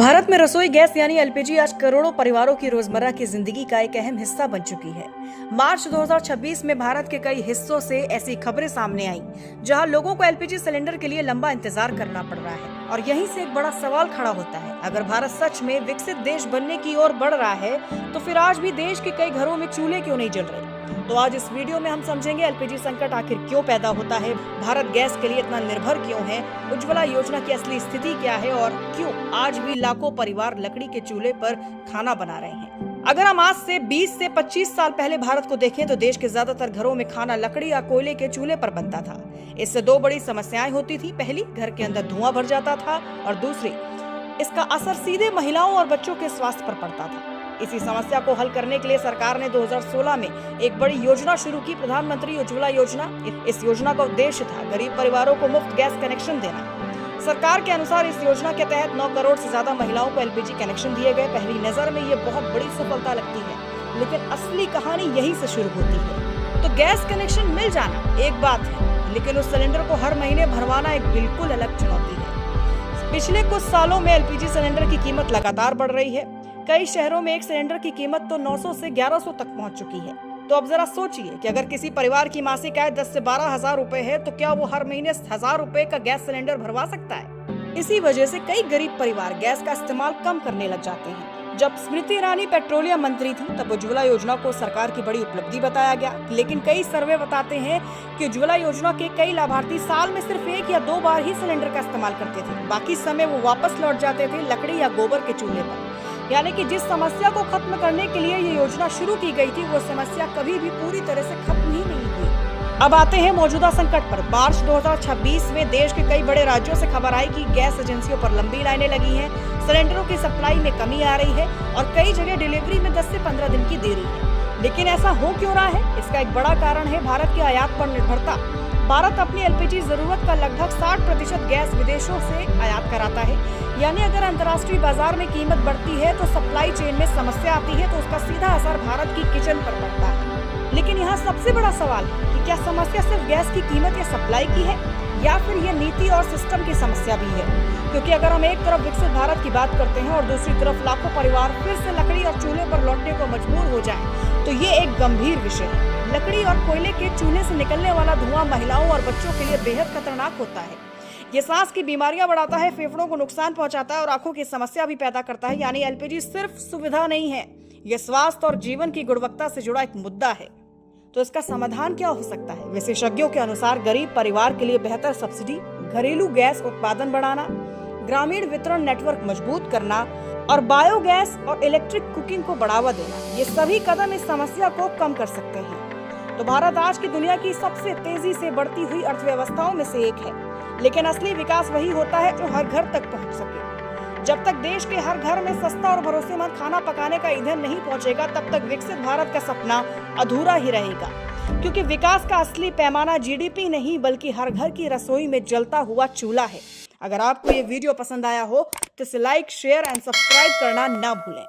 भारत में रसोई गैस यानी एलपीजी आज करोड़ों परिवारों की रोजमर्रा की जिंदगी का एक अहम हिस्सा बन चुकी है। मार्च 2026 में भारत के कई हिस्सों से ऐसी खबरें सामने आई जहां लोगों को एलपीजी सिलेंडर के लिए लंबा इंतजार करना पड़ रहा है। और यहीं से एक बड़ा सवाल खड़ा होता है, अगर भारत सच में विकसित देश बनने की ओर बढ़ रहा है तो फिर आज भी देश के कई घरों में चूल्हे क्यों नहीं जल रहे। तो आज इस वीडियो में हम समझेंगे एलपीजी संकट आखिर क्यों पैदा होता है, भारत गैस के लिए इतना निर्भर क्यों है, उज्ज्वला योजना की असली स्थिति क्या है और क्यों आज भी लाखों परिवार लकड़ी के चूल्हे पर खाना बना रहे हैं। अगर हम आज से 20 से 25 साल पहले भारत को देखें तो देश के ज्यादातर घरों में खाना लकड़ी या कोयले के चूल्हे पर बनता था। इससे दो बड़ी समस्याएं होती थी, पहली घर के अंदर धुआं भर जाता था और दूसरी इसका असर सीधे महिलाओं और बच्चों के स्वास्थ्य पर पड़ता था। इसी समस्या को हल करने के लिए सरकार ने 2016 में एक बड़ी योजना शुरू की, प्रधानमंत्री उज्ज्वला योजना। इस योजना का उद्देश्य था गरीब परिवारों को मुफ्त गैस कनेक्शन देना। सरकार के अनुसार इस योजना के तहत 9 करोड़ से ज्यादा महिलाओं को एलपीजी कनेक्शन दिए गए। पहली नजर में ये बहुत बड़ी सफलता लगती है, लेकिन असली कहानी यहीं से शुरू होती है। तो गैस कनेक्शन मिल जाना एक बात है, लेकिन उस सिलेंडर को हर महीने भरवाना एक बिल्कुल अलग चुनौती है। पिछले कुछ सालों में एलपीजी सिलेंडर की कीमत लगातार बढ़ रही है। कई शहरों में एक सिलेंडर की कीमत तो 900 से 1100 तक पहुंच चुकी है। तो अब जरा सोचिए कि अगर किसी परिवार की मासिक आय 10 से 12 हजार रुपए है तो क्या वो हर महीने 1000 रुपए का गैस सिलेंडर भरवा सकता है। इसी वजह से कई गरीब परिवार गैस का इस्तेमाल कम करने लग जाते हैं। जब स्मृति ईरानी पेट्रोलियम मंत्री थी तब उज्ज्वला योजना को सरकार की बड़ी उपलब्धि बताया गया, लेकिन कई सर्वे बताते हैं कि उज्ज्वला योजना के कई लाभार्थी साल में सिर्फ 1 या 2 बार ही सिलेंडर का इस्तेमाल करते थे। बाकी समय वो वापस लौट जाते थे लकड़ी या गोबर के चूल्हे पर। यानी कि जिस समस्या को खत्म करने के लिए ये योजना शुरू की गई थी वो समस्या कभी भी पूरी तरह से खत्म ही नहीं हुई। अब आते हैं मौजूदा संकट पर। मार्च 2026 में देश के कई बड़े राज्यों से खबर आई कि गैस एजेंसियों पर लंबी लाइनें लगी हैं, सिलेंडरों की सप्लाई में कमी आ रही है और कई जगह डिलीवरी में 10 से 15 दिन की देरी है। लेकिन ऐसा हो क्यों रहा है? इसका एक बड़ा कारण है भारत की आयात पर निर्भरता। भारत अपनी एलपीजी जरूरत का लगभग 60% गैस विदेशों से आयात कराता है। यानी अगर अंतर्राष्ट्रीय बाजार में कीमत बढ़ती है तो सप्लाई चेन में समस्या आती है, तो उसका सीधा असर भारत की किचन पर पड़ता है। लेकिन यहाँ सबसे बड़ा सवाल है कि क्या समस्या सिर्फ गैस की कीमत या सप्लाई की है या फिर ये नीति और सिस्टम की समस्या भी है। क्योंकि अगर हम एक तरफ विकसित भारत की बात करते हैं और दूसरी तरफ लाखों परिवार फिर से लकड़ी और चूल्हे पर लौटने को मजबूर हो जाएं, तो ये एक गंभीर विषय है। लकड़ी और कोयले के चूल्हे से निकलने वाला धुआं महिलाओं और बच्चों के लिए बेहद खतरनाक होता है। ये सांस की बीमारियां बढ़ाता है, फेफड़ों को नुकसान पहुंचाता है और आंखों की समस्या भी पैदा करता है। यानी एलपीजी सिर्फ सुविधा नहीं है, ये स्वास्थ्य और जीवन की गुणवत्ता से जुड़ा एक मुद्दा है। तो इसका समाधान क्या हो सकता है? विशेषज्ञों के अनुसार गरीब परिवार के लिए बेहतर सब्सिडी, घरेलू गैस उत्पादन बढ़ाना, ग्रामीण वितरण नेटवर्क मजबूत करना और बायोगैस और इलेक्ट्रिक कुकिंग को बढ़ावा देना, ये सभी कदम इस समस्या को कम कर सकते हैं। तो भारत आज की दुनिया की सबसे तेजी से बढ़ती हुई अर्थव्यवस्थाओं में से एक है, लेकिन असली विकास वही होता है जो हर घर तक पहुंच सके। जब तक देश के हर घर में सस्ता और भरोसेमंद खाना पकाने का ईंधन नहीं पहुंचेगा, तब तक विकसित भारत का सपना अधूरा ही रहेगा। क्योंकि विकास का असली पैमाना जीडीपी नहीं बल्कि हर घर की रसोई में जलता हुआ चूल्हा है। अगर आपको ये वीडियो पसंद आया हो तो इसे लाइक, शेयर एंड सब्सक्राइब करना ना भूलें।